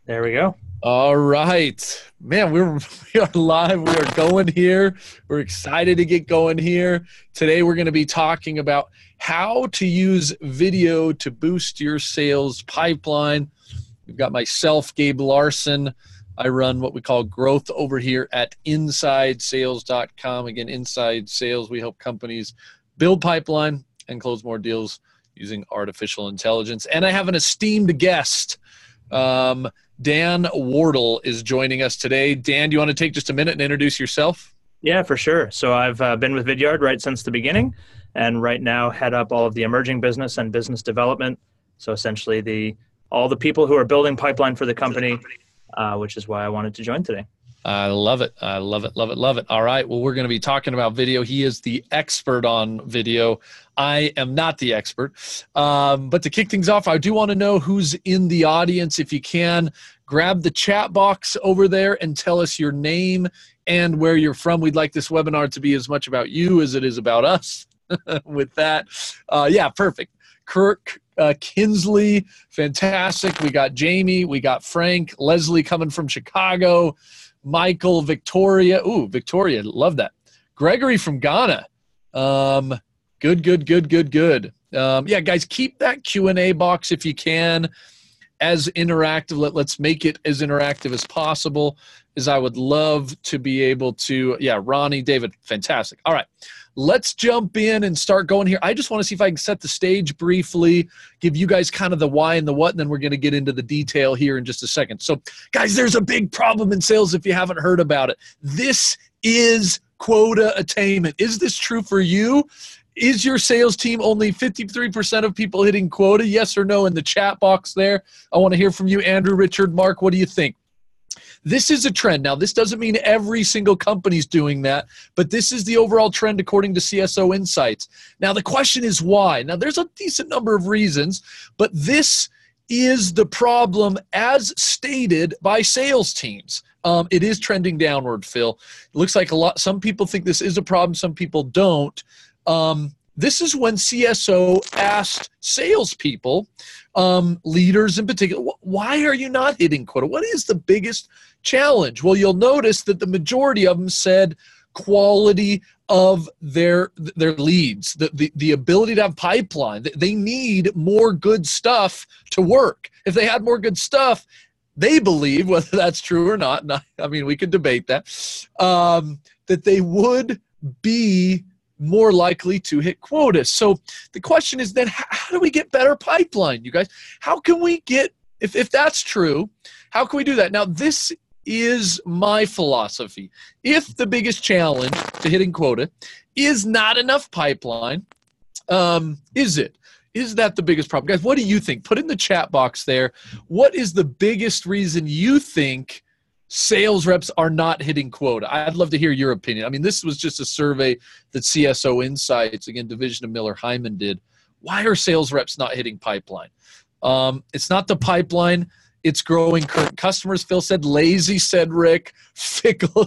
There we go. All right, man, we are live. We are going here. We're excited to get going here. Today we're going to be talking about how to use video to boost your sales pipeline. We've got myself, Gabe Larsen. I run what we call growth over here at InsideSales.com. Again, Inside Sales, we help companies build pipeline and close more deals using artificial intelligence. And I have an esteemed guest. Dan Wardle is joining us today. Dan, do you want to take just a minute and introduce yourself? Yeah, for sure. So I've been with Vidyard right since the beginning, and right now head up all of the emerging business and business development. So essentially all the people who are building pipeline for the company, which is why I wanted to join today. I love it. I love it, love it, love it. All right. Well, we're going to be talking about video. He is the expert on video. I am not the expert. But to kick things off, I do want to know who's in the audience. If you can, grab the chat box over there and tell us your name and where you're from. We'd like this webinar to be as much about you as it is about us. With that, yeah, perfect. Kirk Kinsley, fantastic. We got Jamie. We got Frank. Leslie coming from Chicago. Michael, Victoria. Ooh, Victoria, love that. Gregory from Ghana. Good. Yeah, guys, keep that Q&A box if you can as interactive. Let's make it as interactive as possible, as I would love to be able to. Yeah, Ronnie, David, fantastic. All right, let's jump in and start going here. I just want to see if I can set the stage briefly, give you guys kind of the why and the what, and then we're going to get into the detail here in just a second. So, guys, there's a big problem in sales if you haven't heard about it. This is quota attainment. Is this true for you? Is your sales team only 53% of people hitting quota? Yes or no in the chat box there. I want to hear from you, Andrew, Richard, Mark. What do you think? This is a trend. Now, this doesn't mean every single company's doing that, but this is the overall trend according to CSO Insights. Now, the question is why? Now, there's a decent number of reasons, but this is the problem as stated by sales teams. It is trending downward, Phil. It looks like some people think this is a problem, some people don't. This is when CSO asked salespeople, leaders in particular, why are you not hitting quota? What is the biggest challenge? Well, you'll notice that the majority of them said quality of their leads, the ability to have pipeline. They need more good stuff to work. If they had more good stuff, they believe, whether that's true or not, I mean, we could debate that, that they would be more likely to hit quotas. So the question is then, how do we get better pipeline, you guys? How can we get, if that's true, how can we do that? Now, this is my philosophy. If the biggest challenge to hitting quota is not enough pipeline, is it? Is that the biggest problem? Guys, what do you think? Put in the chat box there. What is the biggest reason you think sales reps are not hitting quota? I'd love to hear your opinion. I mean, this was just a survey that CSO Insights, again, division of Miller Hyman, did. Why are sales reps not hitting pipeline? It's not the pipeline. It's growing current customers. Phil said lazy, said Rick. Fickle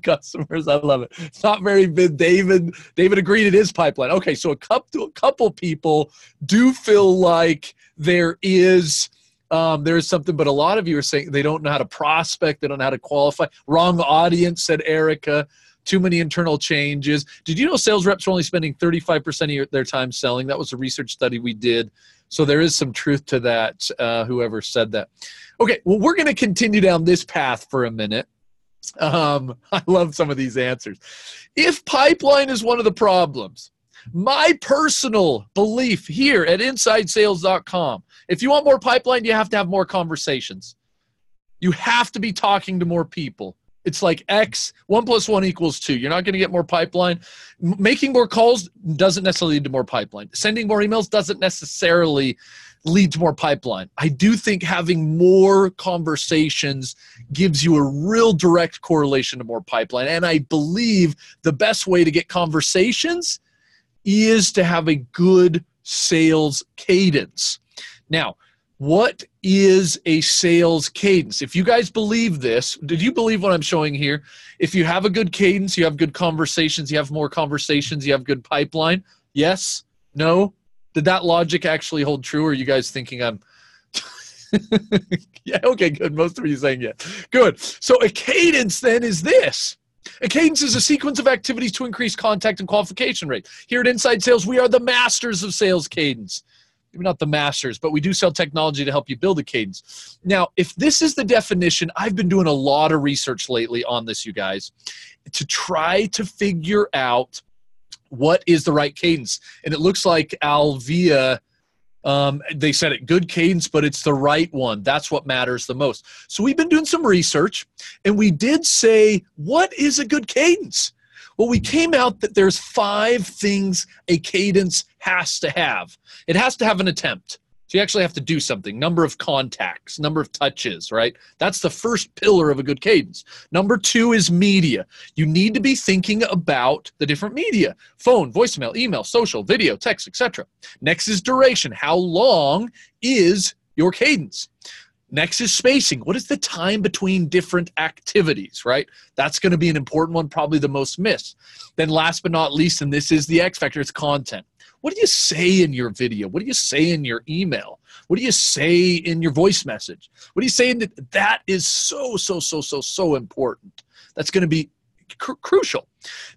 customers. I love it. It's not very big. David agreed it is pipeline. Okay, so a couple people do feel like there is something, but a lot of you are saying they don't know how to prospect, they don't know how to qualify. Wrong audience, said Erica. Too many internal changes. Did you know sales reps are only spending 35% of their time selling? That was a research study we did. So there is some truth to that, whoever said that. Okay, well, we're going to continue down this path for a minute. I love some of these answers. If pipeline is one of the problems, my personal belief here at InsideSales.com, if you want more pipeline, you have to have more conversations. You have to be talking to more people. It's like 1 + 1 = 2. You're not going to get more pipeline. Making more calls doesn't necessarily lead to more pipeline. Sending more emails doesn't necessarily lead to more pipeline. I do think having more conversations gives you a real direct correlation to more pipeline. And I believe the best way to get conversations is to have a good sales cadence. Now, what is a sales cadence? If you guys believe this, did you believe what I'm showing here? If you have a good cadence, you have good conversations, you have more conversations, you have good pipeline. Yes? No? Did that logic actually hold true, or are you guys thinking I'm Yeah, okay, good. Most of you saying yeah. Good. So a cadence then is this. A cadence is a sequence of activities to increase contact and qualification rate. Here at Inside Sales, we are the masters of sales cadence. Maybe not the masters, but we do sell technology to help you build a cadence. Now, if this is the definition, I've been doing a lot of research lately on this, you guys, to try to figure out what is the right cadence. And it looks like Alvia, they said it, good cadence, but it's the right one. That's what matters the most. So we've been doing some research, and we did say, what is a good cadence? Well, we came out that there's 5 things a cadence has to have. It has to have an attempt. So you actually have to do something. Number of contacts, number of touches, right? That's the first pillar of a good cadence. Number 2 is media. You need to be thinking about the different media: phone, voicemail, email, social, video, text, etc. Next is duration. How long is your cadence? Next is spacing. What is the time between different activities, right? That's going to be an important one, probably the most missed. Then last but not least, and this is the X factor, it's content. What do you say in your video? What do you say in your email? What do you say in your voice message? What do you say in that is so important. That's going to be crucial.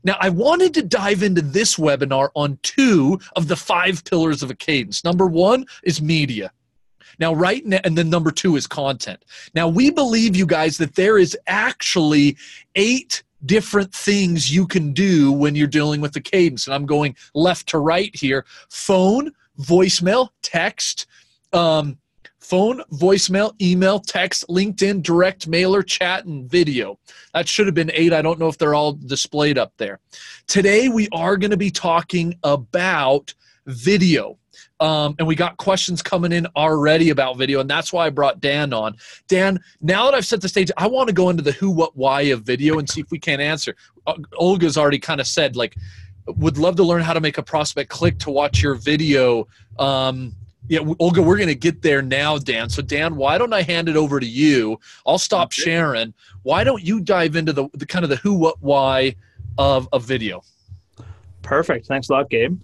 Now, I wanted to dive into this webinar on 2 of the 5 pillars of a cadence. Number 1 is media. Now, right now, and then number 2 is content. Now, we believe, you guys, that there is actually 8 different things you can do when you're dealing with the cadence. And I'm going left to right here. Phone, voicemail, text, phone, voicemail, email, text, LinkedIn, direct mailer, chat, and video. That should have been 8. I don't know if they're all displayed up there. Today, we are going to be talking about video. And we got questions coming in already about video, and that's why I brought Dan on. Dan, now that I've set the stage, I want to go into the who, what, why of video and see if we can answer. Olga's already kind of said, like, would love to learn how to make a prospect click to watch your video. Yeah, Olga, we're going to get there now, Dan. So, Dan, why don't I hand it over to you? I'll stop sharing. Why don't you dive into the kind of the who, what, why of video? Perfect. Thanks a lot, Gabe.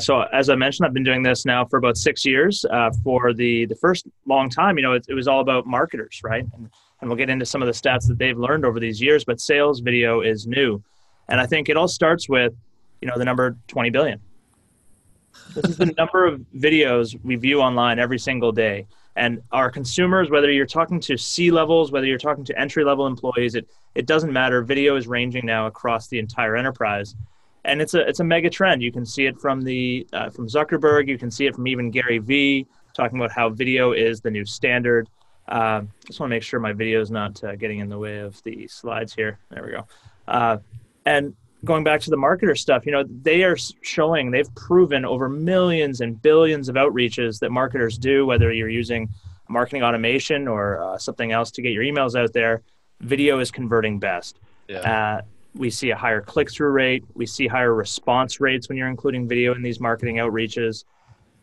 So as I mentioned, I've been doing this now for about 6 years. For the first long time, it was all about marketers, right? And we'll get into some of the stats that they've learned over these years, but sales video is new. And I think it all starts with, the number 20 billion. This is the number of videos we view online every single day. And our consumers, whether you're talking to C-levels, whether you're talking to entry-level employees, it doesn't matter. Video is ranging now across the entire enterprise. And it's a mega trend. You can see it from from Zuckerberg. You can see it from even Gary Vee talking about how video is the new standard. Just want to make sure my video is not getting in the way of the slides here. There we go. And going back to the marketer stuff, they are showing, they've proven over millions and billions of outreaches that marketers do, whether you're using marketing automation or something else to get your emails out there, video is converting best. Yeah. We see a higher click-through rate. We see higher response rates when you're including video in these marketing outreaches.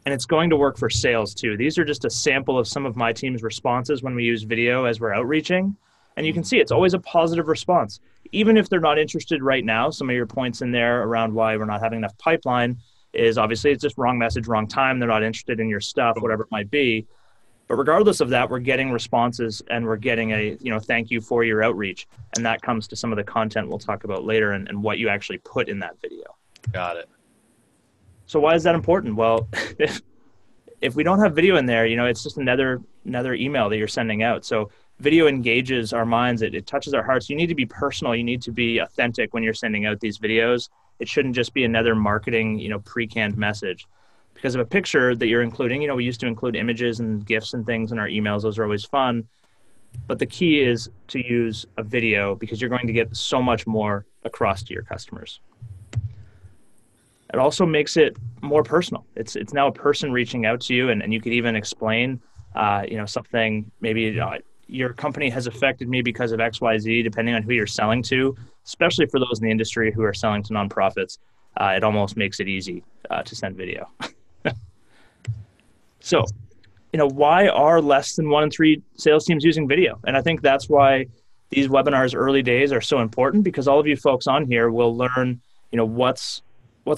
And it's going to work for sales too. These are just a sample of some of my team's responses when we use video as we're outreaching. And you can see it's always a positive response. Even if they're not interested right now, some of your points in there around why we're not having enough pipeline is obviously it's just wrong message, wrong time. They're not interested in your stuff, whatever it might be. But regardless of that, we're getting responses and we're getting a, thank you for your outreach. And that comes to some of the content we'll talk about later and what you actually put in that video. Got it. So why is that important? Well, if we don't have video in there, it's just another email that you're sending out. So video engages our minds. It touches our hearts. You need to be personal. You need to be authentic when you're sending out these videos. It shouldn't just be another marketing, pre-canned message. Because of a picture that you're including, we used to include images and GIFs and things in our emails. Those are always fun. But the key is to use a video because you're going to get so much more across to your customers. It also makes it more personal. It's now a person reaching out to you, and you could even explain, something, maybe your company has affected me because of XYZ, depending on who you're selling to, especially for those in the industry who are selling to nonprofits. It almost makes it easy to send video. So, why are less than 1 in 3 sales teams using video? And I think that's why these webinars early days are so important, because all of you folks on here will learn, what's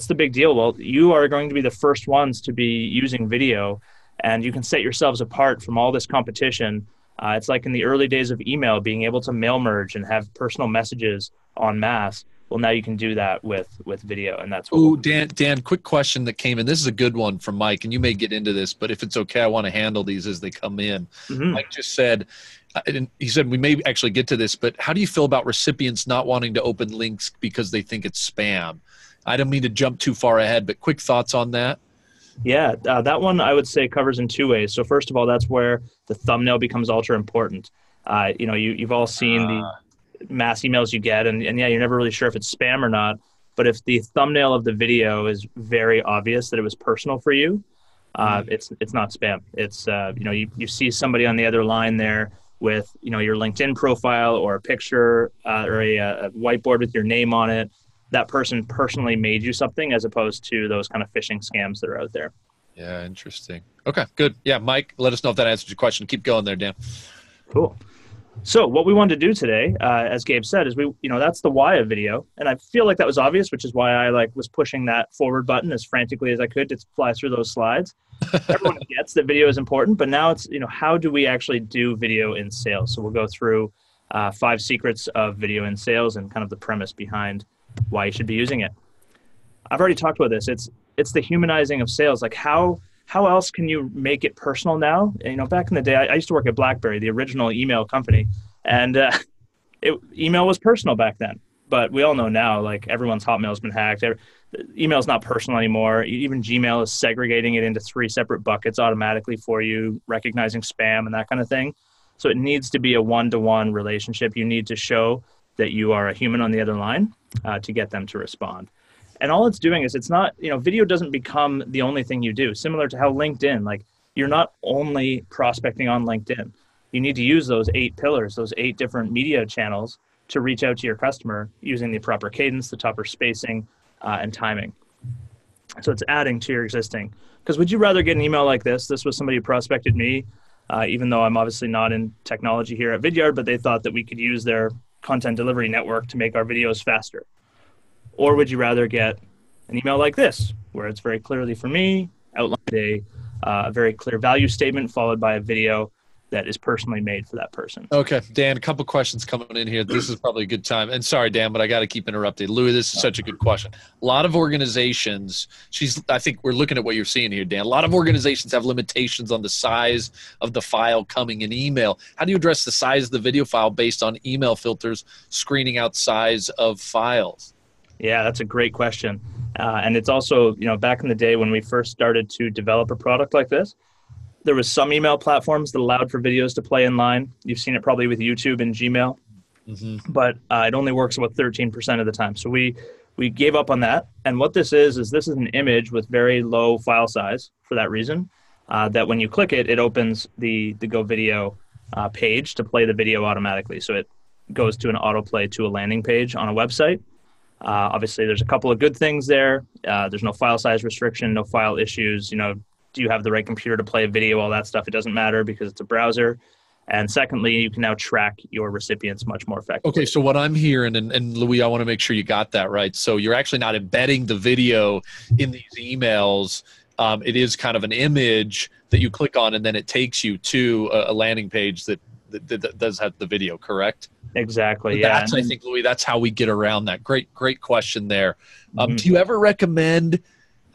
the big deal? Well, you are going to be the first ones to be using video. and you can set yourselves apart from all this competition. It's like in the early days of email, being able to mail merge and have personal messages en masse. Well, now you can do that with video, and that's what. Oh, Dan, quick question that came in. This is a good one from Mike, and you may get into this, but if it's okay, I want to handle these as they come in. Mm-hmm. Mike just said, he said we may actually get to this, but how do you feel about recipients not wanting to open links because they think it's spam? I don't mean to jump too far ahead, but quick thoughts on that. Yeah, that one I would say covers in two ways. So first of all, that's where the thumbnail becomes ultra important. You've all seen the mass emails you get, and yeah, you're never really sure if it's spam or not. But if the thumbnail of the video is very obvious that it was personal for you, it's not spam. It's you see somebody on the other line there with your LinkedIn profile or a picture or a whiteboard with your name on it. That person personally made you something, as opposed to those kind of phishing scams that are out there. Yeah, interesting. Okay, good. Yeah, Mike, let us know if that answers your question. Keep going there, Dan. Cool. So what we wanted to do today, as Gabe said, is that's the why of video. And I feel like that was obvious, which is why I was pushing that forward button as frantically as I could to fly through those slides. Everyone gets that video is important, but now it's, how do we actually do video in sales? So we'll go through 5 secrets of video in sales and kind of the premise behind why you should be using it. I've already talked about this. It's the humanizing of sales. Like how else can you make it personal now? Back in the day, I used to work at BlackBerry, the original email company, and email was personal back then. But we all know now, like everyone's Hotmail's been hacked. Email's not personal anymore. Even Gmail is segregating it into 3 separate buckets automatically for you, recognizing spam and that kind of thing. So it needs to be a one-to-one relationship. You need to show that you are a human on the other line to get them to respond. And all it's doing is it's not, video doesn't become the only thing you do. Similar to how LinkedIn, like you're not only prospecting on LinkedIn. You need to use those 8 pillars, those 8 different media channels to reach out to your customer using the proper cadence, the proper spacing, and timing. So it's adding to your existing. Because would you rather get an email like this? This was somebody who prospected me, even though I'm obviously not in technology here at Vidyard, but they thought that we could use their content delivery network to make our videos faster. Or would you rather get an email like this, where it's very clearly for me, outlined a very clear value statement followed by a video that is personally made for that person? Okay, Dan, a couple questions coming in here. This is probably a good time. And sorry, Dan, but I got to keep interrupting. Louis, this is such a good question. A lot of organizations, I think we're looking at what you're seeing here, Dan. A lot of organizations have limitations on the size of the file coming in email. How do you address the size of the video file based on email filters screening out size of files? Yeah, that's a great question. And it's also, back in the day when we first started to develop a product like this, there was some email platforms that allowed for videos to play in line. You've seen it probably with YouTube and Gmail, but it only works about 13% of the time. So we gave up on that. And what this is this is an image with very low file size for that reason, that when you click it, it opens the Go Video page to play the video automatically. So it goes to an autoplay to a landing page on a website. Obviously, there's a couple of good things there. There's no file size restriction, no file issues. Do you have the right computer to play a video? All that stuff, it doesn't matter because it's a browser. And secondly, you can now track your recipients much more effectively. Okay, so what I'm hearing, and Louis, I want to make sure you got that right. So you're actually not embedding the video in these emails. It is kind of an image that you click on, and then it takes you to a landing page that does have the video, correct? Exactly, yeah. I think, Louis, that's how we get around that. Great question there. Do you ever recommend,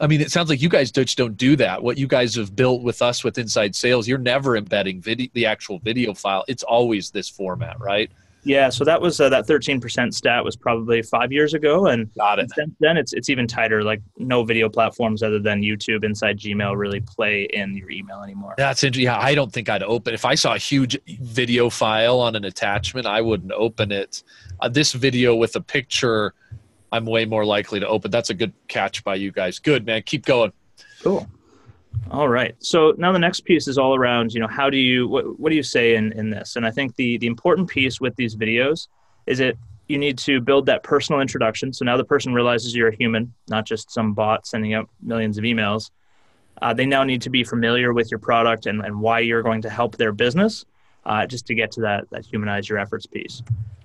it sounds like you guys don't do that. What you guys have built with us with Inside Sales, you're never embedding the actual video file. It's always this format, right? Yeah, so that was that 13% stat was probably 5 years ago, and got it. Since then it's even tighter. Like no video platforms other than YouTube inside Gmail really play in your email anymore. That's interesting. Yeah, I don't think I'd open if I saw a huge video file on an attachment. I wouldn't open it. This video with a picture, I'm way more likely to open. That's a good catch by you guys. Good, man. Keep going. Cool. All right. So now the next piece is all around, how do you, what do you say in this? And I think the important piece with these videos is you need to build that personal introduction. So now the person realizes you're a human, not just some bot sending out millions of emails. They now need to be familiar with your product and why you're going to help their business, just to get to that humanize your efforts piece.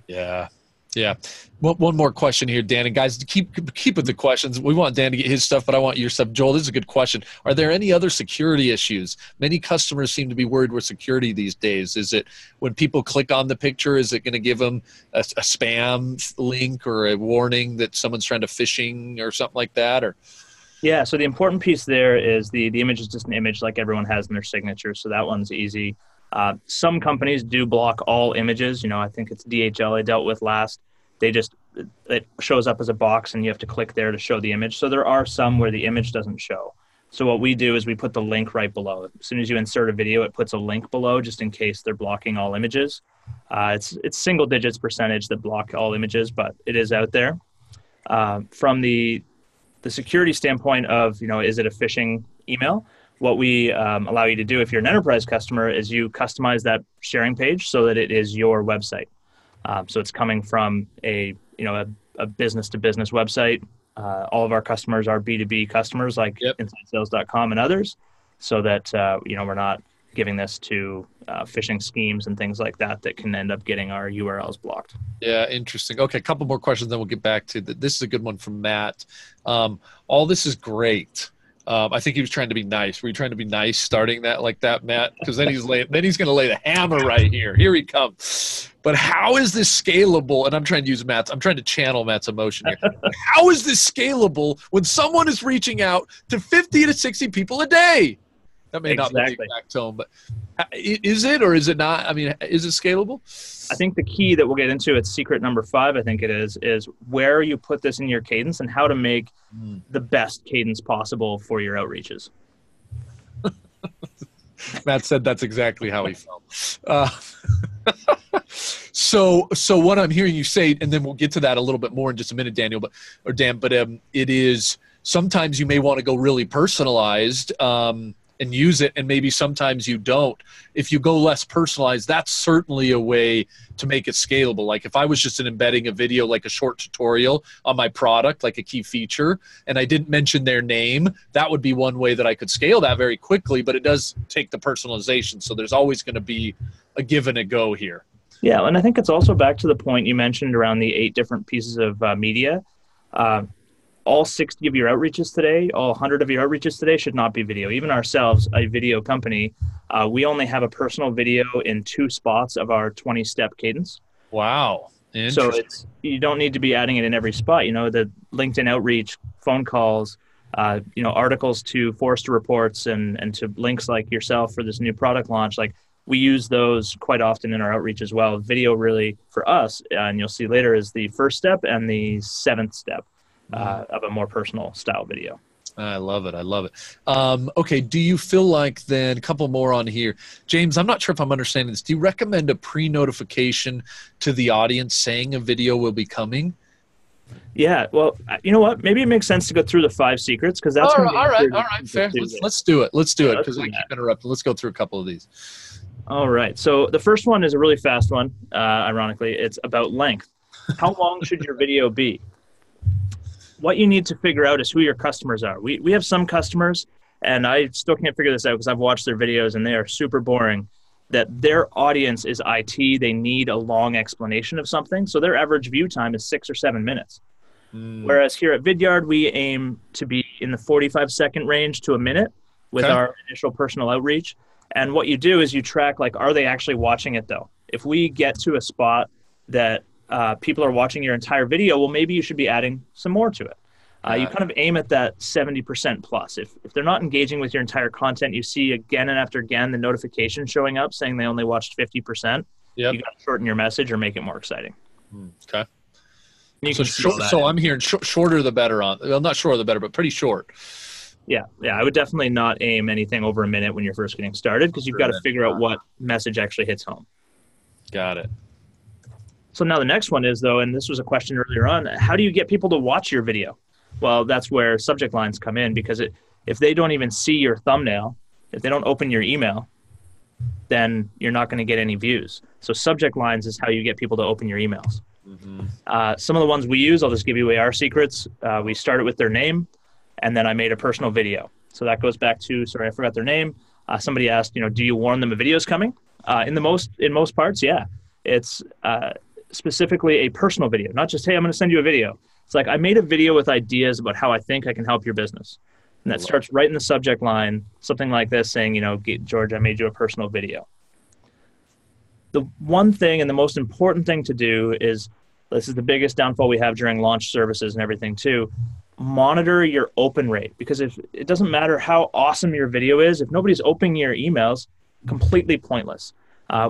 Yeah. Yeah. One more question here, Dan. And guys, keep with the questions. We want Dan to get his stuff, but I want your stuff. Joel, this is a good question. Are there any other security issues? Many customers seem to be worried with security these days. Is it when people click on the picture, is it going to give them a spam link or a warning that someone's trying to phishing or something like that? Or Yeah, so the important piece there is the image is just an image like everyone has in their signature, so that one's easy. Some companies do block all images. I think it's DHL I dealt with last. It shows up as a box and you have to click there to show the image. So there are some where the image doesn't show. So what we do is we put the link right below. As soon as you insert a video, it puts a link below just in case they're blocking all images. It's single digits percentage that block all images, but it is out there. From the security standpoint of, is it a phishing email? What we allow you to do if you're an enterprise customer is you customize that sharing page so that it is your website. So it's coming from a business to business website. All of our customers are B2B customers like InsideSales.com and others, so that we're not giving this to phishing schemes and things like that can end up getting our URLs blocked. Yeah, interesting. Okay, a couple more questions, then we'll get back to this is a good one from Matt. All this is great. I think he was trying to be nice. Were you trying to be nice starting that like that, Matt? Because then he's going to lay the hammer right here. Here he comes. But how is this scalable? And I'm trying to channel Matt's emotion here. How is this scalable when someone is reaching out to 50 to 60 people a day? That may not be the exact tone, but is it or is it not? I mean, is it scalable? I think the key that we'll get into, it's secret number 5, I think it is where you put this in your cadence and how to make the best cadence possible for your outreaches. Matt said that's exactly how he felt. So what I'm hearing you say, and then we'll get to that a little bit more in just a minute, Dan, but it is sometimes you may want to go really personalized, and use it, and maybe sometimes you don't. If you go less personalized, that's certainly a way to make it scalable. Like if I was just embedding a video, like a short tutorial on my product, like a key feature, and I didn't mention their name, that would be one way that I could scale that very quickly, but it does take the personalization. So there's always going to be a give and a go here. Yeah, and I think it's also back to the point you mentioned around the 8 different pieces of media. All 60 of your outreaches today, all 100 of your outreaches today should not be video. Even ourselves, a video company, we only have a personal video in 2 spots of our 20-step cadence. Wow. So you don't need to be adding it in every spot. The LinkedIn outreach, phone calls, articles to Forrester reports and to links like yourself for this new product launch. Like we use those quite often in our outreach as well. Video really for us, and you'll see later, is the first step and the 7th step. Of a more personal style video. I love it. Okay, do you feel like then, a couple more on here. James, I'm not sure if I'm understanding this. Do you recommend a pre-notification to the audience saying a video will be coming? Yeah, well, you know what? Maybe it makes sense to go through the 5 secrets because that's all right, fair. Let's do it because I keep interrupting. Let's go through a couple of these. All right, so the first one is a really fast one. Ironically, it's about length. How long should your video be? What you need to figure out is who your customers are. We have some customers, and I still can't figure this out because I've watched their videos and they are super boring, that their audience is IT. They need a long explanation of something. So their average view time is 6 or 7 minutes. Whereas here at Vidyard, we aim to be in the 45-second range to a minute with our initial personal outreach. And what you do is you track, like, are they actually watching it though? If we get to a spot that people are watching your entire video, well, maybe you should be adding some more to it. You kind of aim at that 70% plus. If they're not engaging with your entire content, you see again and after again the notification showing up saying they only watched 50%. You got to shorten your message or make it more exciting. Okay. So I'm hearing shorter the better not shorter the better, but pretty short. Yeah. I would definitely not aim anything over a minute when you're first getting started because you've got to figure out what message actually hits home. Got it. So now the next one is, though, and this was a question earlier on, how do you get people to watch your video? Well, that's where subject lines come in because if they don't even see your thumbnail, if they don't open your email, then you're not going to get any views. So subject lines is how you get people to open your emails. Some of the ones we use, I'll just give you away our secrets. We started with their name, and then I made a personal video. So that goes back to, sorry, I forgot their name. Somebody asked, do you warn them a video's coming? In most parts, yeah. It's specifically a personal video, not just, hey, I'm going to send you a video. It's like, I made a video with ideas about how I think I can help your business. And that starts right in the subject line, something like this saying, George, I made you a personal video. The one thing and the most important thing to do is, this is the biggest downfall we have during launch services and everything too, monitor your open rate. Because if it doesn't matter how awesome your video is, if nobody's opening your emails, completely pointless.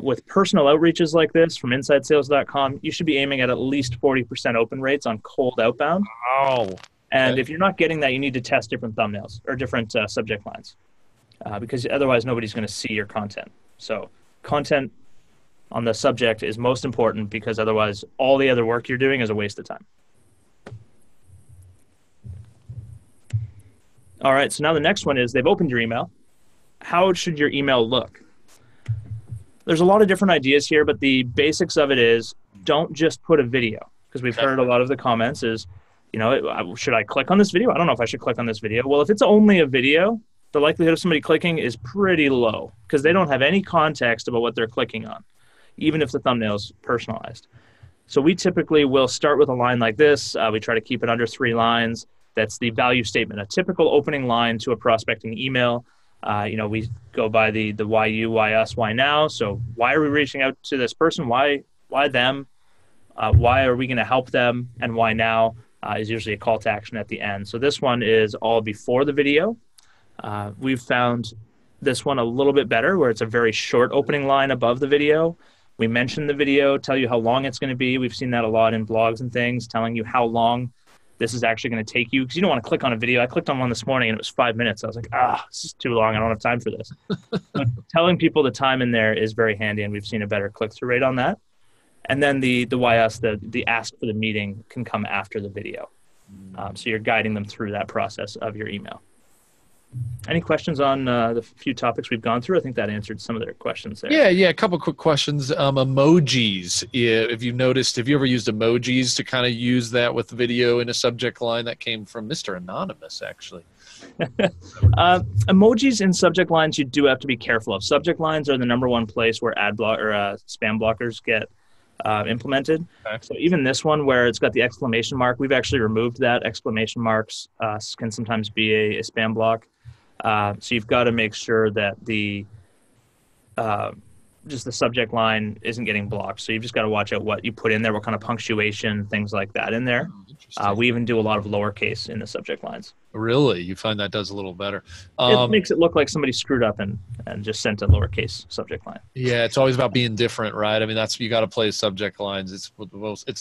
With personal outreaches like this from InsideSales.com, you should be aiming at least 40% open rates on cold outbound. Wow. And if you're not getting that, you need to test different thumbnails or different subject lines because otherwise nobody's going to see your content. So content on the subject is most important because otherwise all the other work you're doing is a waste of time. All right, so now the next one is they've opened your email. How should your email look? There's a lot of different ideas here, but the basics of it is don't just put a video, because we've heard a lot of the comments is, should I click on this video? I don't know if I should click on this video. Well, if it's only a video, the likelihood of somebody clicking is pretty low because they don't have any context about what they're clicking on, even if the thumbnail is personalized. So we typically will start with a line like this. We try to keep it under 3 lines. That's the value statement, a typical opening line to a prospecting email. We go by the why you, why us, why now. So why are we reaching out to this person? Why them? Why are we going to help them? And why now is usually a call to action at the end. So this one is all before the video. We've found this one a little bit better where it's a very short opening line above the video. We mention the video, tell you how long it's going to be. We've seen that a lot in blogs and things, telling you how long this is actually going to take you because you don't want to click on a video. I clicked on one this morning and it was 5 minutes. I was like, this is too long. I don't have time for this. But telling people the time in there is very handy, and we've seen a better click-through rate on that. And then the why us, the ask for the meeting can come after the video. So you're guiding them through that process of your email. Any questions on the few topics we've gone through? I think that answered some of their questions there. Yeah. A couple quick questions. Emojis. If you've noticed, have you ever used emojis to kind of use that with video in a subject line? That came from Mr. Anonymous, actually. Emojis in subject lines, you do have to be careful of. Subject lines are the #1 place where spam blockers get implemented. Okay. So even this one where it's got the exclamation mark, we've actually removed that. Exclamation marks can sometimes be a spam block. So you've got to make sure that just the subject line isn't getting blocked. So you've just got to watch out what you put in there, what kind of punctuation, things like that in there. We even do a lot of lowercase in the subject lines. Really? You find that does a little better? It makes it look like somebody screwed up and just sent a lowercase subject line. Yeah, it's always about being different, right? I mean, you got to play subject lines. It's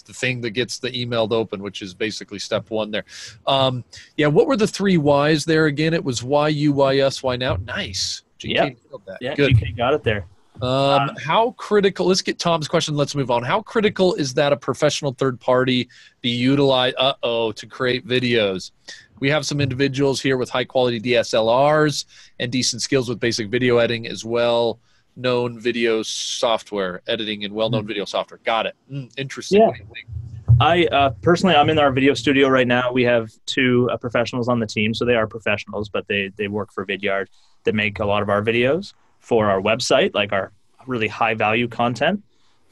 the thing that gets the email to open, which is basically step 1 there. What were the 3 whys there again? It was why you, why us, why now. Nice. GK nailed that. Yeah, good. GK got it there. How critical, let's get Tom's question. Let's move on. How critical is that a professional third party be utilized to create videos? We have some individuals here with high quality DSLRs and decent skills with basic video editing as well. Known video software editing and well-known video software. Got it. Interesting. Yeah. I personally, I'm in our video studio right now. We have 2 professionals on the team. So they are professionals, but they work for Vidyard that make a lot of our videos for our website, like our really high value content.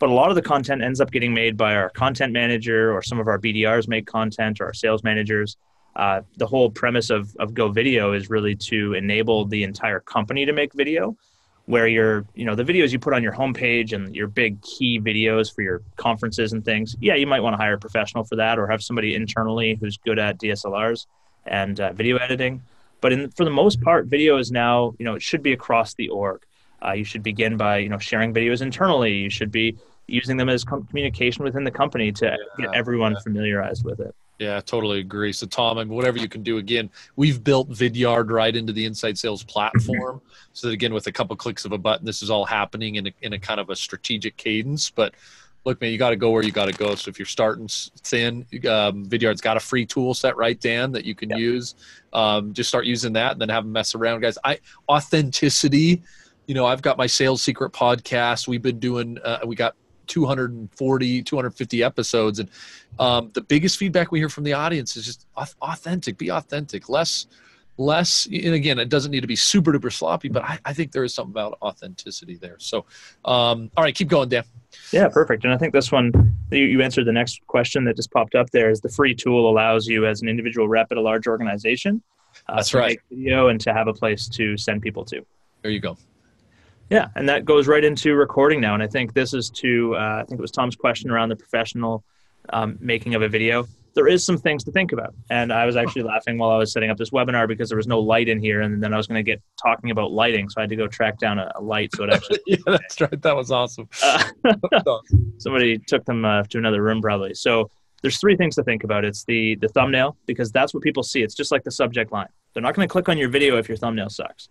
But a lot of the content ends up getting made by our content manager, or some of our BDRs make content, or our sales managers. The whole premise of Go Video is really to enable the entire company to make video, where the videos you put on your homepage and your big key videos for your conferences and things. Yeah, you might want to hire a professional for that, or have somebody internally who's good at DSLRs and video editing. But for the most part, video is now, it should be across the org. You should begin by, sharing videos internally. You should be using them as communication within the company to get everyone familiarized with it. Yeah, I totally agree. So Tom, whatever you can do, again, we've built Vidyard right into the Inside Sales platform. So that, again, with a couple clicks of a button, this is all happening in a kind of a strategic cadence. But look, man, you got to go where you got to go. So if you're starting thin, Vidyard's got a free tool set, right, Dan, that you can use. Just start using that and then have them mess around, guys. Authenticity. I've got my Sales Secret podcast. We've been doing, we got 240, 250 episodes. And the biggest feedback we hear from the audience is just authentic, be authentic, less, and again, it doesn't need to be super duper sloppy, but I think there is something about authenticity there. So, all right, keep going, Dan. Yeah, perfect. And I think this one, You answered the next question that just popped up there. Is the free tool allows you as an individual rep at a large organization That's to right. make video and to have a place to send people to. There you go. Yeah, and that goes right into recording now. And I think this is to, I think it was Tom's question around the professional making of a video. There is some things to think about. And I was actually laughing while I was setting up this webinar because there was no light in here. And then I was going to get talking about lighting. So I had to go track down a light. So it actually... Yeah, that's right. That was awesome. Somebody took them to another room probably. So there's three things to think about. It's the thumbnail, because that's what people see. It's just like the subject line. They're not going to click on your video if your thumbnail sucks.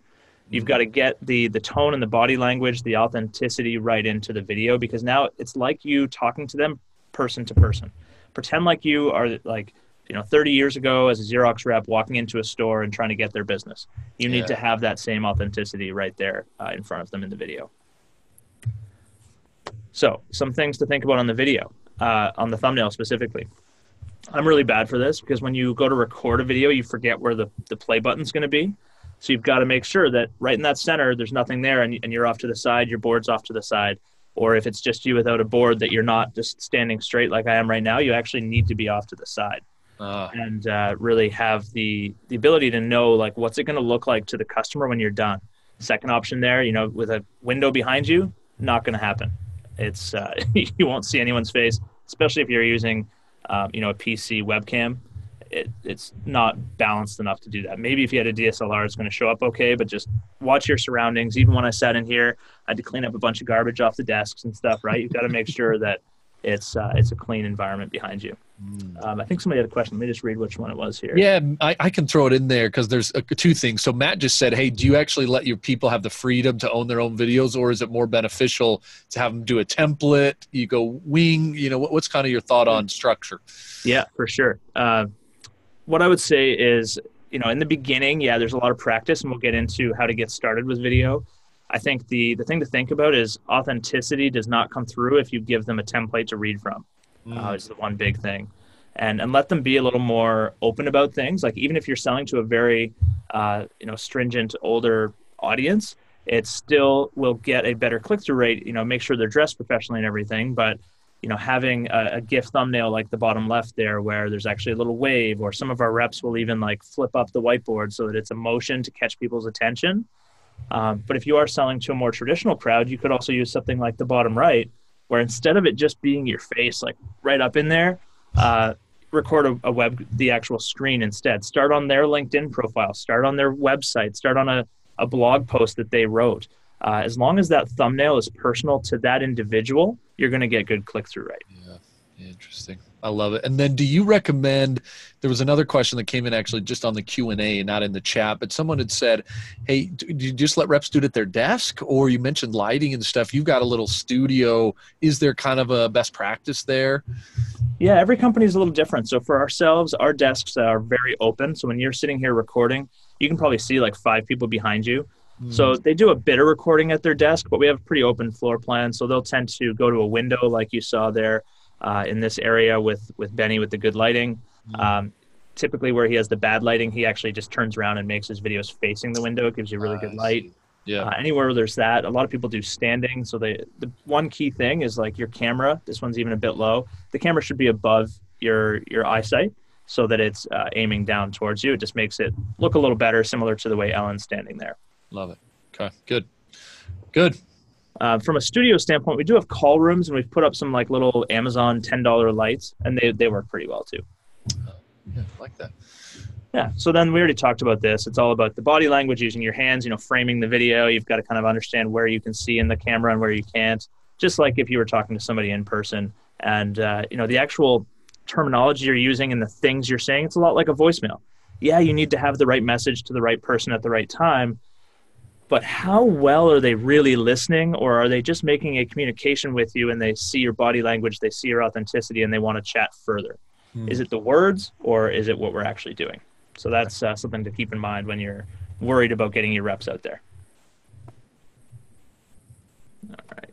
You've got to get the tone and the body language, the authenticity right into the video, because now it's like you talking to them person to person. Pretend like you are 30 years ago as a Xerox rep walking into a store and trying to get their business. You need to have that same authenticity right there in front of them in the video. So some things to think about on the video, on the thumbnail specifically. I'm really bad for this because when you go to record a video, you forget where the play button's going to be. So you've got to make sure that right in that center, there's nothing there and you're off to the side, your board's off to the side. Or if it's just you without a board, that you're not just standing straight like I am right now, you actually need to be off to the side. And really have the ability to know, like, what's it going to look like to the customer when you're done. Second option there, with a window behind you, not going to happen. It's you won't see anyone's face, especially if you're using a PC webcam. It's not balanced enough to do that. Maybe if you had a DSLR, it's going to show up okay, but just watch your surroundings. Even when I sat in here, I had to clean up a bunch of garbage off the desks and stuff, right? You've got to make sure that it's a clean environment behind you. I think somebody had a question. Let me just read which one it was here. Yeah, I can throw it in there because there's two things. So Matt just said, hey, do you actually let your people have the freedom to own their own videos, or is it more beneficial to have them do a template? You go wing, what's kind of your thought on structure? Yeah, for sure. What I would say is, in the beginning, there's a lot of practice, and we'll get into how to get started with video. I think the thing to think about is authenticity does not come through if you give them a template to read from. Is the one big thing. And let them be a little more open about things. Like, even if you're selling to a very, stringent older audience, it still will get a better click-through rate. Make sure they're dressed professionally and everything, but having a GIF thumbnail like the bottom left there where there's actually a little wave, or some of our reps will even flip up the whiteboard so that it's a motion to catch people's attention. But if you are selling to a more traditional crowd, you could also use something like the bottom right, where instead of it just being your face right up in there, record the actual screen instead. Start on their LinkedIn profile, start on their website, start on a blog post that they wrote. As long as that thumbnail is personal to that individual, you're going to get good click-through rate. Yeah, interesting. I love it. And then do you recommend, there was another question that came in actually just on the Q&A, not in the chat, but someone had said, hey, do you just let reps do it at their desk? Or you mentioned lighting and stuff. You've got a little studio. Is there kind of a best practice there? Yeah, every company is a little different. So for ourselves, our desks are very open. So when you're sitting here recording, you can probably see 5 people behind you. So they do a bit of recording at their desk, but we have a pretty open floor plan. So they'll tend to go to a window like you saw there in this area with Benny with the good lighting. Typically where he has the bad lighting, he actually just turns around and makes his videos facing the window. It gives you really good light. Yeah. Anywhere where there's that, a lot of people do standing. So the one key thing is your camera. This one's even a bit low. The camera should be above your eyesight so that it's aiming down towards you. It just makes it look a little better, similar to the way Ellen's standing there. Love it. Okay, good. From a studio standpoint, we do have call rooms, and we've put up some little Amazon $10 lights, and they work pretty well too. Yeah, I like that. Yeah. So then we already talked about this. It's all about the body language, using your hands, framing the video. You've got to kind of understand where you can see in the camera and where you can't, just like if you were talking to somebody in person. And, the actual terminology you're using and the things you're saying, it's a lot like a voicemail. Yeah, you need to have the right message to the right person at the right time. But how well are they really listening, or are they just making a communication with you and they see your body language, they see your authenticity, and they want to chat further? Is it the words, or is it what we're actually doing? So that's something to keep in mind when you're worried about getting your reps out there. All right.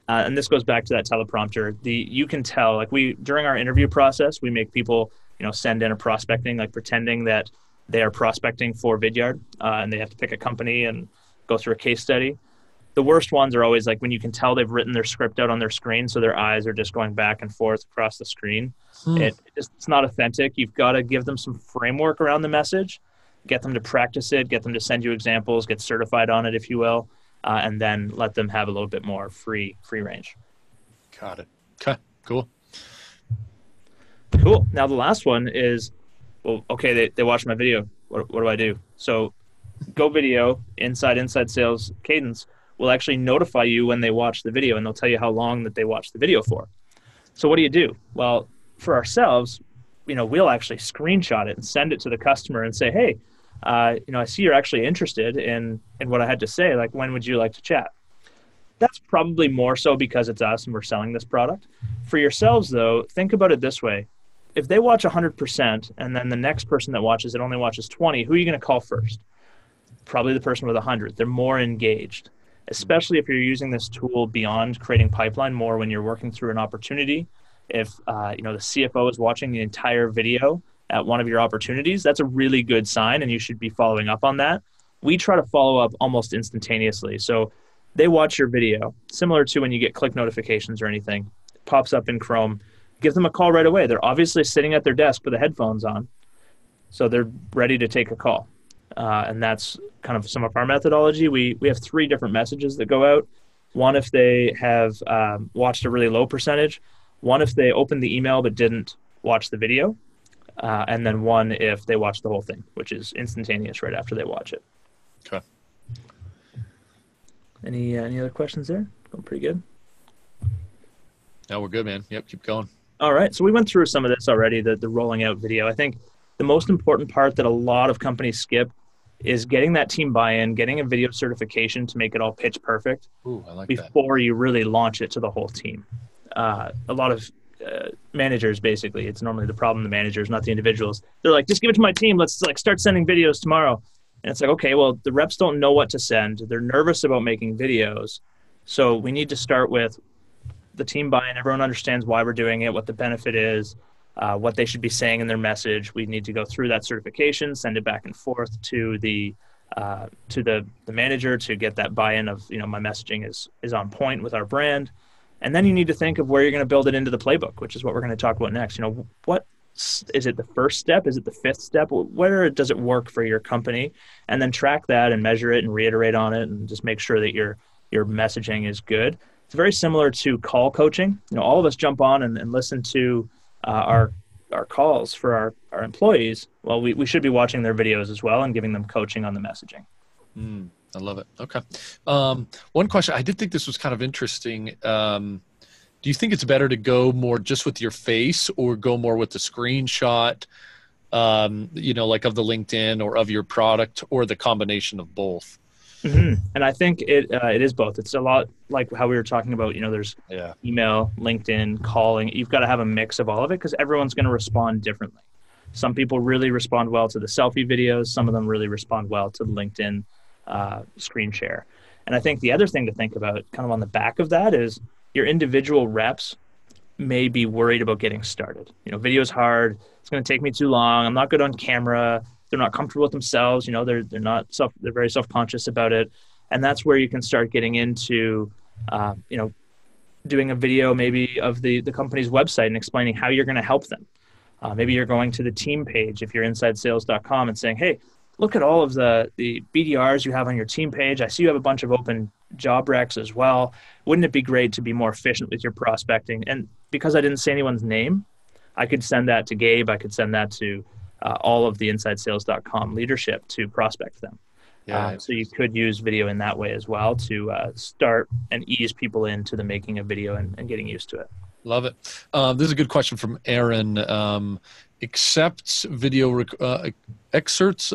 And this goes back to that teleprompter. You can tell, during our interview process, we make people, send in a prospecting, pretending that they are prospecting for Vidyard, and they have to pick a company and go through a case study. The worst ones are always like when you can tell they've written their script out on their screen, so their eyes are just going back and forth across the screen. It's not authentic. You've got to give them some framework around the message, get them to practice it, get them to send you examples, get certified on it, if you will, and then let them have a little bit more free range. Got it. Okay, cool. Cool. Now the last one is, well, okay, they watched my video. What do I do? So Go Video, inside sales cadence, will actually notify you when they watch the video, and they'll tell you how long that they watched the video for. So what do? Well, for ourselves, we'll actually screenshot it and send it to the customer and say, hey, I see you're actually interested in what I had to say. Like, when would you like to chat? That's probably more so because it's us and we're selling this product. For yourselves, though, think about it this way. If they watch 100% and then the next person that watches it only watches 20, who are you going to call first? Probably the person with 100. They're more engaged, especially if you're using this tool beyond creating pipeline, more when you're working through an opportunity. If the CFO is watching the entire video at one of your opportunities, that's a really good sign, and you should be following up on that. We try to follow up almost instantaneously. So they watch your video, similar to when you get click notifications or anything. It pops up in Chrome. Give them a call right away. They're obviously sitting at their desk with the headphones on, so they're ready to take a call. And that's kind of some of our methodology. We have 3 different messages that go out. One if they have watched a really low percentage, one if they opened the email but didn't watch the video, and then one if they watch the whole thing, which is instantaneous right after they watch it. Okay. Any other questions there? Going pretty good. No, we're good, man. Yep, keep going. All right. So we went through some of this already, the rolling out video. I think the most important part that a lot of companies skip is getting that team buy-in, getting a video certification to make it all pitch perfect. Ooh, I like before you really launch it to the whole team. A lot of managers, basically, it's normally the problem, the managers, not the individuals. They're like, just give it to my team. Let's start sending videos tomorrow. And it's like, okay, well, the reps don't know what to send. They're nervous about making videos. So we need to start with the team buy-in. Everyone understands why we're doing it, what the benefit is, what they should be saying in their message. We need to go through that certification, send it back and forth to the manager to get that buy-in of, my messaging is on point with our brand. And then you need to think of where you're going to build it into the playbook, which is what we're going to talk about next. What is it, the first step? Is it the 5th step? Where does it work for your company? And then track that and measure it and reiterate on it and just make sure that your messaging is good. It's very similar to call coaching. All of us jump on and listen to our calls for our employees. Well, we should be watching their videos as well and giving them coaching on the messaging. I love it. Okay. One question, I did think this was kind of interesting. Do you think it's better to go more just with your face or go more with the screenshot, like of the LinkedIn or of your product, or the combination of both? Mm-hmm. And I think it is both. It's a lot like how we were talking about, there's email, LinkedIn, calling. You've got to have a mix of all of it because everyone's going to respond differently. Some people really respond well to the selfie videos. Some of them really respond well to the LinkedIn screen share. And I think the other thing to think about kind of on the back of that is your individual reps may be worried about getting started. Video is hard. It's going to take me too long. I'm not good on camera. They're not comfortable with themselves. They're very self-conscious about it. And that's where you can start getting into, doing a video maybe of the company's website and explaining how you're going to help them. Maybe you're going to the team page if you're insidesales.com and saying, hey, look at all of the BDRs you have on your team page. I see you have a bunch of open job recs as well. Wouldn't it be great to be more efficient with your prospecting? And because I didn't say anyone's name, I could send that to Gabe. I could send that to all of the insidesales.com leadership to prospect them. So you could use video in that way as well to start and ease people into the making of video and getting used to it. Love it. This is a good question from Aaron. Accepts video excerpts.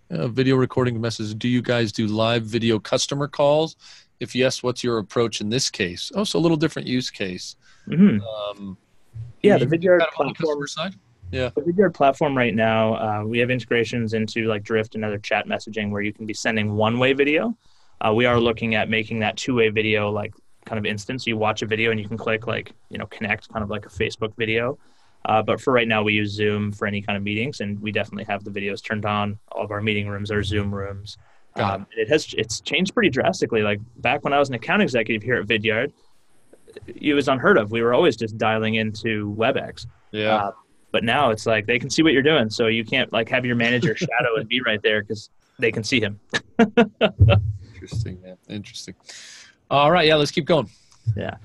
Video recording messages. Do you guys do live video customer calls? If yes, what's your approach in this case? Oh, so a little different use case. Mm-hmm. The Vidyard platform side. Yeah, the Vidyard platform right now, we have integrations into like Drift and other chat messaging where you can be sending one-way video. We are looking at making that two-way video like kind of instant. So you watch a video and you can click connect, kind of like a Facebook video. But for right now, we use Zoom for any kind of meetings, and we definitely have the videos turned on. All of our meeting rooms are Zoom rooms. It's changed pretty drastically. Like back when I was an account executive here at Vidyard, it was unheard of. We were always just dialing into WebEx. Yeah. But now it's like they can see what you're doing, so you can't like have your manager shadow and be right there because they can see him. Interesting, man. Interesting. All right, yeah, let's keep going. Yeah.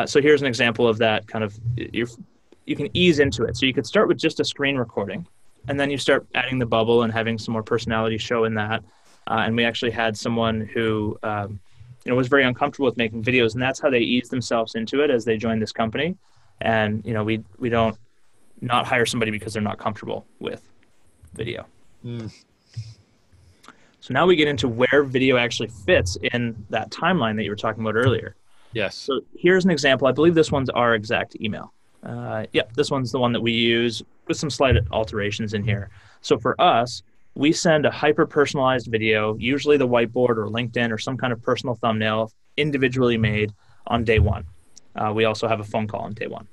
So here's an example of that kind of. You can ease into it. So you could start with just a screen recording, and then you start adding the bubble and having some more personality show in that. And we actually had someone who was very uncomfortable with making videos, and that's how they eased themselves into it as they joined this company. And we don't not hire somebody because they're not comfortable with video. So now we get into where video actually fits in that timeline that you were talking about earlier. Yes. So here's an example. I believe this one's our exact email. This one's the one that we use with some slight alterations in here. So for us, we send a hyper-personalized video, usually the whiteboard or LinkedIn or some kind of personal thumbnail, individually made on day one. We also have a phone call on day one.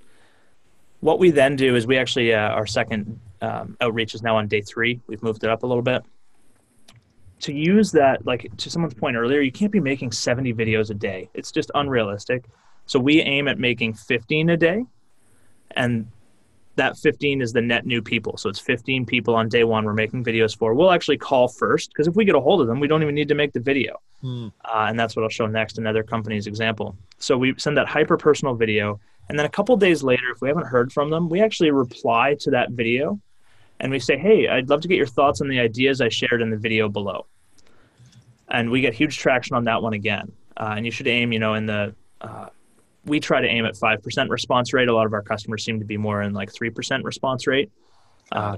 What we then do is we actually, our second outreach is now on day 3. We've moved it up a little bit. To use that, like to someone's point earlier, you can't be making 70 videos a day. It's just unrealistic. So we aim at making 15 a day. And that 15 is the net new people. So it's 15 people on day 1 we're making videos for. We'll actually call first because if we get a hold of them, we don't even need to make the video. And that's what I'll show next, another company's example. So we send that hyper-personal video. And then a couple days later, if we haven't heard from them, we actually reply to that video. And we say, hey, I'd love to get your thoughts on the ideas I shared in the video below. And we get huge traction on that one again. And you should aim, we try to aim at 5% response rate. A lot of our customers seem to be more in like 3% response rate.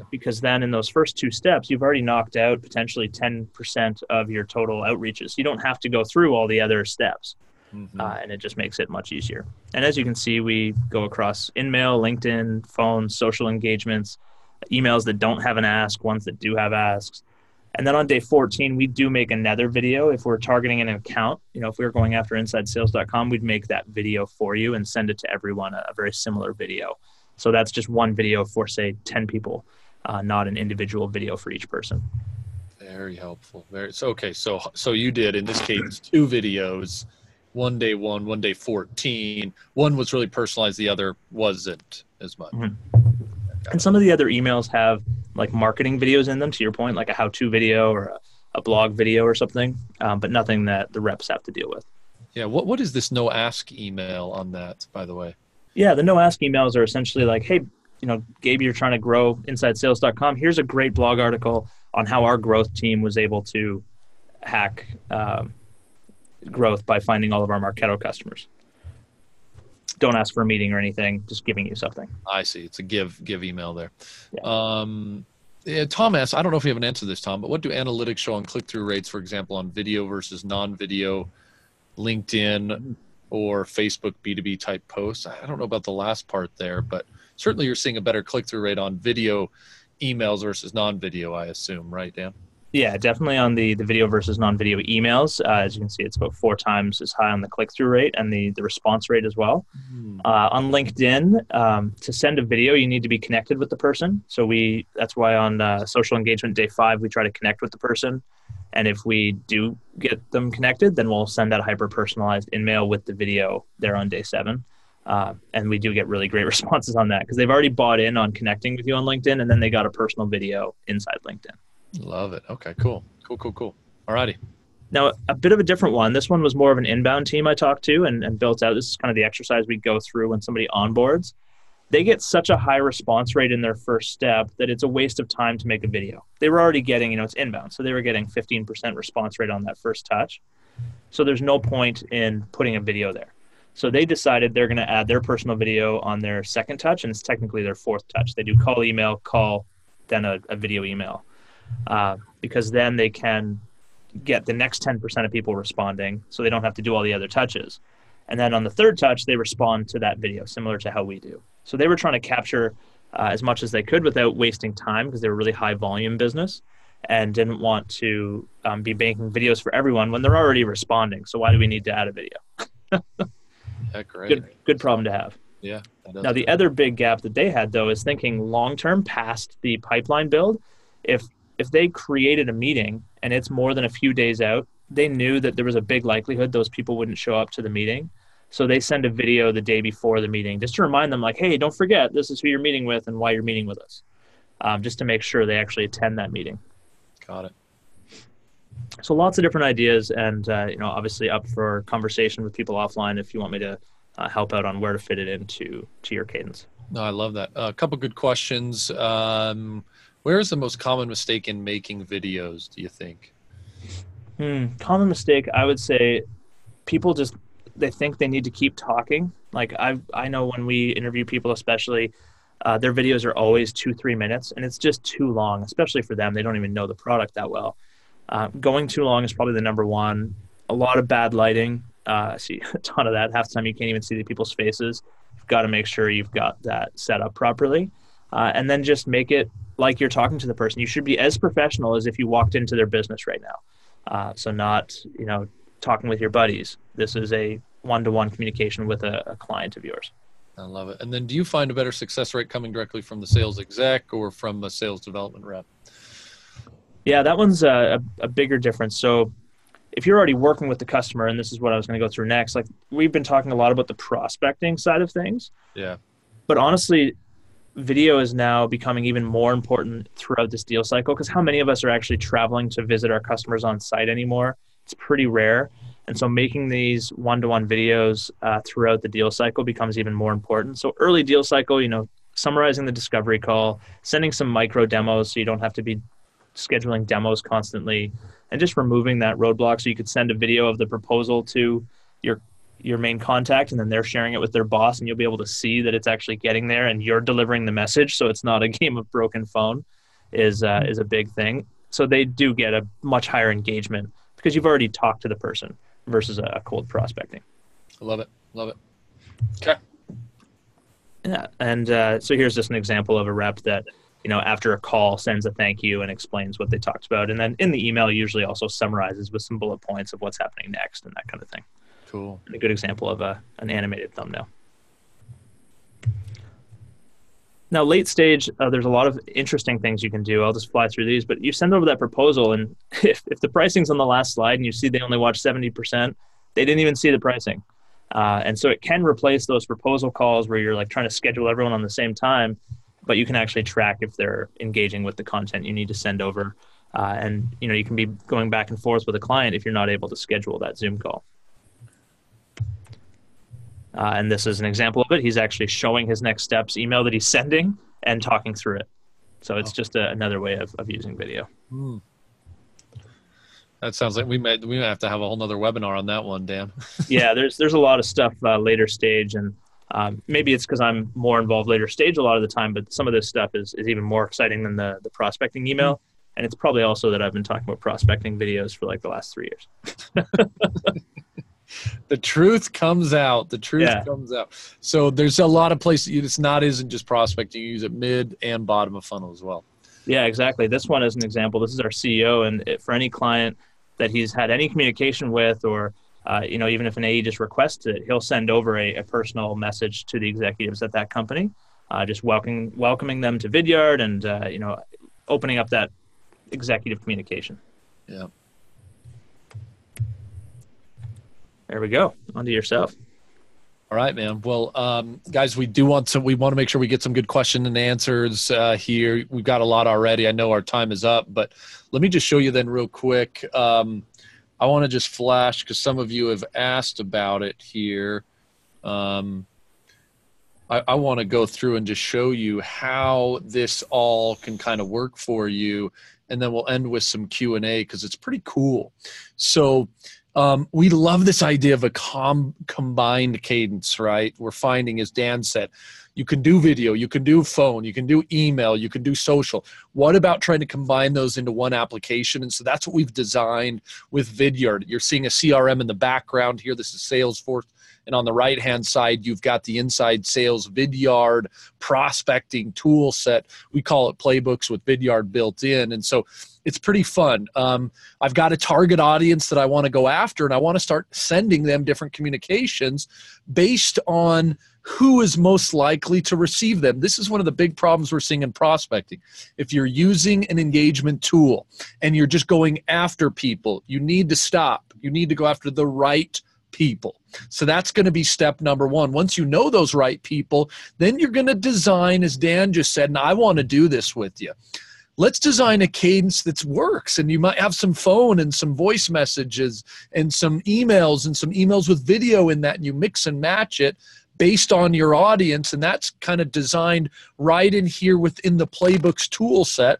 Because then in those first 2 steps, you've already knocked out potentially 10% of your total outreaches. You don't have to go through all the other steps. And it just makes it much easier. And as you can see, we go across InMail, LinkedIn, phone, social engagements, emails that don't have an ask, ones that do have asks. And then on day 14, we do make another video. If we're targeting an account, if we were going after InsideSales.com, we'd make that video for you and send it to everyone, a very similar video. So that's just one video for, say, 10 people, not an individual video for each person. Very helpful. So you did, in this case, 2 videos, one day 1, one day 14. One was really personalized. The other wasn't as much. And some of the other emails have like marketing videos in them, to your point, like a how-to video or a blog video or something, but nothing that the reps have to deal with. Yeah. What is this no ask email on that, by the way? Yeah, the no ask emails are essentially like, hey, Gabe, you're trying to grow InsideSales.com. Here's a great blog article on how our growth team was able to hack growth by finding all of our Marketo customers. Don't ask for a meeting or anything, just giving you something. I see. It's a give email there. Yeah. Tom asks, I don't know if you have an answer to this, Tom, but what do analytics show on click-through rates, for example, on video versus non-video, LinkedIn or Facebook B2B type posts? I don't know about the last part there, but certainly you're seeing a better click-through rate on video emails versus non-video, I assume, right, Dan? Yeah, definitely on the video versus non-video emails. As you can see, it's about 4 times as high on the click-through rate and the response rate as well. On LinkedIn, to send a video, you need to be connected with the person. So that's why on social engagement day 5, we try to connect with the person. And if we do get them connected, then we'll send out a hyper-personalized InMail with the video there on day 7. And we do get really great responses on that because they've already bought in on connecting with you on LinkedIn, and then they got a personal video inside LinkedIn. Love it. Okay, cool. All righty. Now, a bit of a different one. This one was more of an inbound team I talked to and built out. This is kind of the exercise we go through when somebody onboards. They get such a high response rate in their first step that it's a waste of time to make a video. They were already getting, it's inbound, so they were getting 15% response rate on that first touch. So there's no point in putting a video there. So they decided they're going to add their personal video on their second touch, and it's technically their 4th touch. They do call, email, call, then a video email. Because then they can get the next 10% of people responding, so they don't have to do all the other touches. And then on the 3rd touch, they respond to that video, similar to how we do. So they were trying to capture as much as they could without wasting time because they were really high volume business and didn't want to be making videos for everyone when they're already responding. So why do we need to add a video? Yeah, great. Good problem to have. Yeah. Now, the other big gap that they had, though, is thinking long-term past the pipeline build. If if they created a meeting and it's more than a few days out, they knew that there was a big likelihood those people wouldn't show up to the meeting. So they send a video the day before the meeting just to remind them, like, hey, don't forget, this is who you're meeting with and why you're meeting with us, just to make sure they actually attend that meeting. Got it. So lots of different ideas, and obviously up for conversation with people offline if you want me to help out on where to fit it into your cadence. No, I love that. A couple good questions. Where is the most common mistake in making videos, do you think? Common mistake, I would say people they think they need to keep talking. Like I know when we interview people, especially, their videos are always 2-3 minutes, and it's just too long, especially for them. They don't even know the product that well. Going too long is probably the number one. A lot of bad lighting. I see a ton of that. Half the time you can't even see the people's faces. You've got to make sure you've got that set up properly. And then just make it like you're talking to the person. You should be as professional as if you walked into their business right now. So not, talking with your buddies. This is a one-to-one communication with a client of yours. I love it. And then do you find a better success rate coming directly from the sales exec or from a sales development rep? Yeah, that one's a bigger difference. So if you're already working with the customer, and this is what I was going to go through next, like we've been talking a lot about the prospecting side of things. Yeah. But honestly, video is now becoming even more important throughout this deal cycle, because how many of us are actually traveling to visit our customers on site anymore? It's pretty rare. And so making these one-to-one videos throughout the deal cycle becomes even more important. So early deal cycle, summarizing the discovery call, sending some micro demos so you don't have to be scheduling demos constantly, and just removing that roadblock. So you could send a video of the proposal to your main contact, and then they're sharing it with their boss, and you'll be able to see that it's actually getting there and you're delivering the message. So it's not a game of broken phone is a big thing. So they do get a much higher engagement because you've already talked to the person versus a cold prospecting. I love it. Love it. Okay. Yeah. And so here's just an example of a rep that, after a call sends a thank you and explains what they talked about. And then in the email, usually also summarizes with some bullet points of what's happening next and that kind of thing. Cool. And a good example of an animated thumbnail. Now, late stage, there's a lot of interesting things you can do. I'll just fly through these, but you send over that proposal, and if the pricing's on the last slide and you see they only watched 70%, they didn't even see the pricing. And so it can replace those proposal calls where you're like trying to schedule everyone on the same time, but you can actually track if they're engaging with the content you need to send over. And you can be going back and forth with a client if you're not able to schedule that Zoom call. And this is an example of it. He's actually showing his next steps email that he's sending and talking through it. So it's just another way of using video. That sounds like we might have to have a whole nother webinar on that one, Dan. Yeah, there's a lot of stuff later stage, and maybe it's because I'm more involved later stage a lot of the time, but some of this stuff is even more exciting than the prospecting email. And it's probably also that I've been talking about prospecting videos for like the last 3 years. The truth comes out. The truth comes out. So there's a lot of places isn't just prospecting. You use it mid and bottom of funnel as well. Yeah, exactly. This one is an example. This is our CEO, and for any client that he's had any communication with, or even if an AE just requests it, he'll send over a personal message to the executives at that company, just welcoming them to Vidyard and opening up that executive communication. Yeah. There we go. On to yourself. All right, man. Well, guys, we want to make sure we get some good question and answers here. We've got a lot already. I know our time is up, but let me just show you then real quick. I want to just flash because some of you have asked about it here. I want to go through and just show you how this all can kind of work for you. And then we'll end with some Q&A because it's pretty cool. So we love this idea of a combined cadence, right? We're finding, as Dan said, you can do video, you can do phone, you can do email, you can do social. What about trying to combine those into one application? And so that's what we've designed with Vidyard. You're seeing a CRM in the background here. This is Salesforce. And on the right-hand side, you've got the inside sales Vidyard prospecting tool set. We call it Playbooks with Vidyard built in. And so it's pretty fun. I've got a target audience that I want to go after, and I want to start sending them different communications based on who is most likely to receive them. This is one of the big problems we're seeing in prospecting. If you're using an engagement tool and you're just going after people, you need to stop. You need to go after the right people. So that's going to be step number one. Once you know those right people, then you're going to design, as Dan just said, and I want to do this with you. Let's design a cadence that works, and you might have some phone and some voice messages and some emails with video in that, and you mix and match it based on your audience, and that's kind of designed right in here within the Playbooks tool set.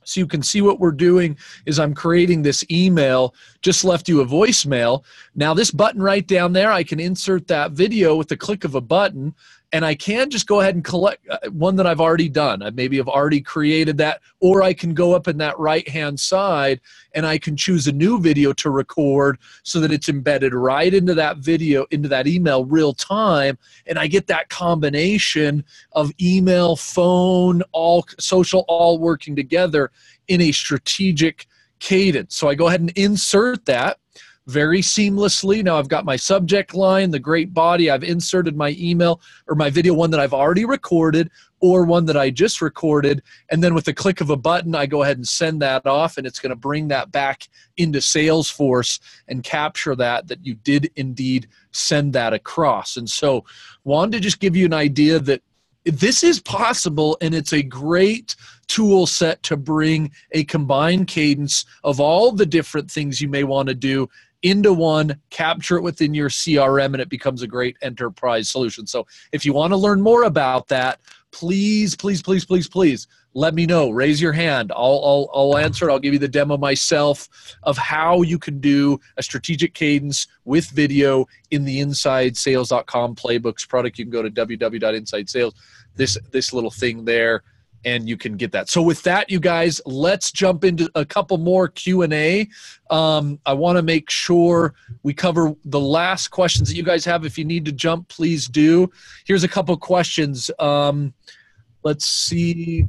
So you can see what we're doing is I'm creating this email, just left you a voicemail. Now this button right down there, I can insert that video with the click of a button, and I can just go ahead and collect one that I've already done. I maybe have already created that, or I can go up in that right-hand side and I can choose a new video to record so that it's embedded right into that video, into that email real time, and I get that combination of email, phone, all social, all working together in a strategic cadence. So I go ahead and insert that very seamlessly. Now I've got my subject line, the great body. I've inserted my email or my video, one that I've already recorded or one that I just recorded. And then with the click of a button, I go ahead and send that off, and it's going to bring that back into Salesforce and capture that you did indeed send that across. And so wanted to just give you an idea that this is possible, and it's a great tool set to bring a combined cadence of all the different things you may want to do into one, capture it within your CRM, and it becomes a great enterprise solution. So if you want to learn more about that, please, please, please, please, please let me know. Raise your hand. I'll answer it. I'll give you the demo myself of how you can do a strategic cadence with video in the InsideSales.com Playbooks product. You can go to www.insidesales, this little thing there, and you can get that. So with that, you guys, let's jump into a couple more Q&A. I want to make sure we cover the last questions that you guys have. If you need to jump, please do. Here's a couple questions. Let's see.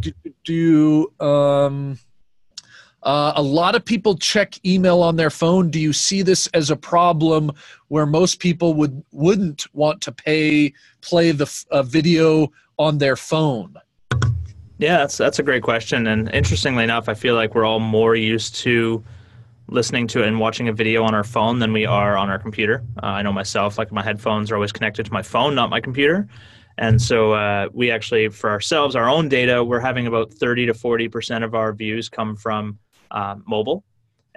A lot of people check email on their phone. Do you see this as a problem where most people wouldn't want to play the video on their phone? Yeah, that's a great question. And interestingly enough, I feel like we're all more used to listening to and watching a video on our phone than we are on our computer. I know myself, like my headphones are always connected to my phone, not my computer. And so we actually, for ourselves, our own data, we're having about 30 to 40% of our views come from mobile.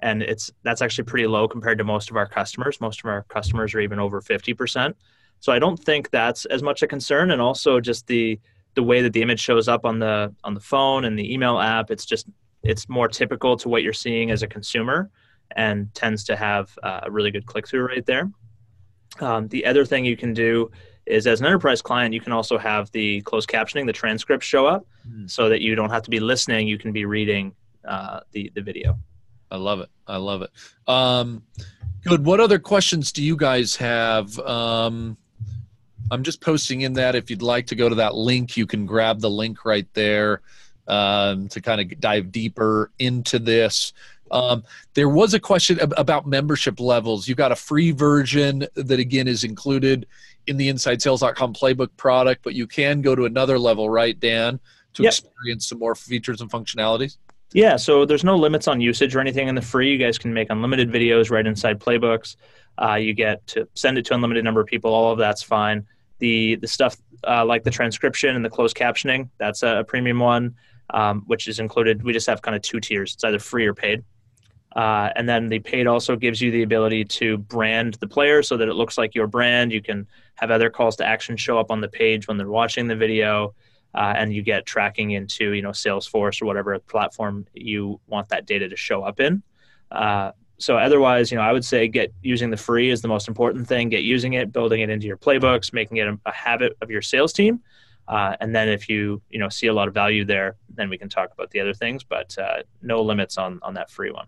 And that's actually pretty low compared to most of our customers. Most of our customers are even over 50%. So I don't think that's as much a concern. And also just the way that the image shows up on the phone and the email app, it's more typical to what you're seeing as a consumer and tends to have a really good click-through rate there. The other thing you can do is, as an enterprise client, you can also have the closed captioning, the transcripts show up so that you don't have to be listening, you can be reading the video. I love it. I love it. Good. What other questions do you guys have? I'm just posting in that if you'd like to go to that link, you can grab the link right there to kind of dive deeper into this. There was a question about membership levels. You've got a free version that, again, is included in the InsideSales.com Playbook product, but you can go to another level, right, Dan, to experience some more features and functionalities? Yeah, so there's no limits on usage or anything in the free. You guys can make unlimited videos right inside Playbooks. You get to send it to unlimited number of people. All of that's fine. The stuff like the transcription and the closed captioning, that's a premium one, which is included. We just have kind of two tiers. It's either free or paid. And then the paid also gives you the ability to brand the player so that it looks like your brand. You can have other calls to action show up on the page when they're watching the video, and you get tracking into Salesforce or whatever platform you want that data to show up in. So otherwise, I would say using the free is the most important thing. Get using it, building it into your playbooks, making it a habit of your sales team. And then if you see a lot of value there, then we can talk about the other things, but no limits on that free one.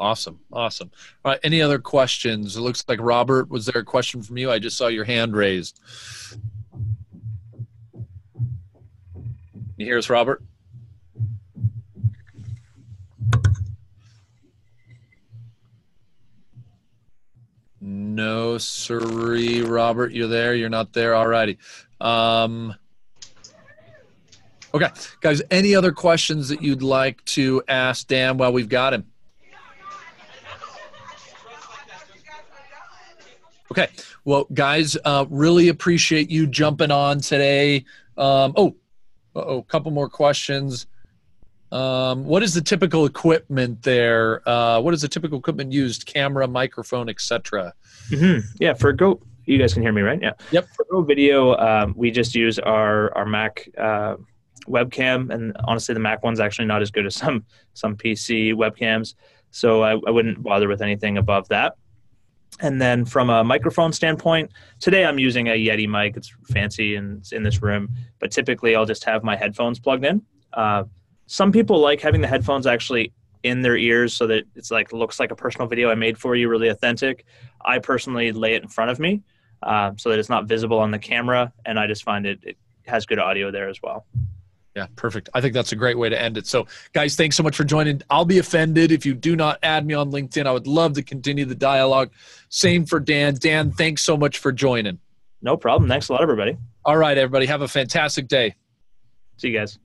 Awesome. Awesome. All right. Any other questions? It looks like Robert, was there a question from you? I just saw your hand raised. You hear us, Robert? No, sirree. Robert, you're there? You're not there? All righty. Okay, guys, any other questions that you'd like to ask Dan while we've got him? Okay, well, guys, really appreciate you jumping on today. A couple more questions. What is the typical equipment there? What is the typical equipment used? Camera, microphone, etc. Yeah, for Go, you guys can hear me, right? Yeah. Yep. For Go Video, we just use our Mac webcam, and honestly, the Mac one's actually not as good as some PC webcams, so I wouldn't bother with anything above that. And then from a microphone standpoint, today I'm using a Yeti mic. It's fancy and it's in this room, but typically I'll just have my headphones plugged in. Some people like having the headphones actually in their ears so that it's like looks like a personal video I made for you, really authentic. I personally lay it in front of me so that it's not visible on the camera, and I just find it has good audio there as well. Yeah, perfect. I think that's a great way to end it. So, guys, thanks so much for joining. I'll be offended if you do not add me on LinkedIn. I would love to continue the dialogue. Same for Dan. Dan, thanks so much for joining. No problem. Thanks a lot, everybody. All right, everybody. Have a fantastic day. See you guys.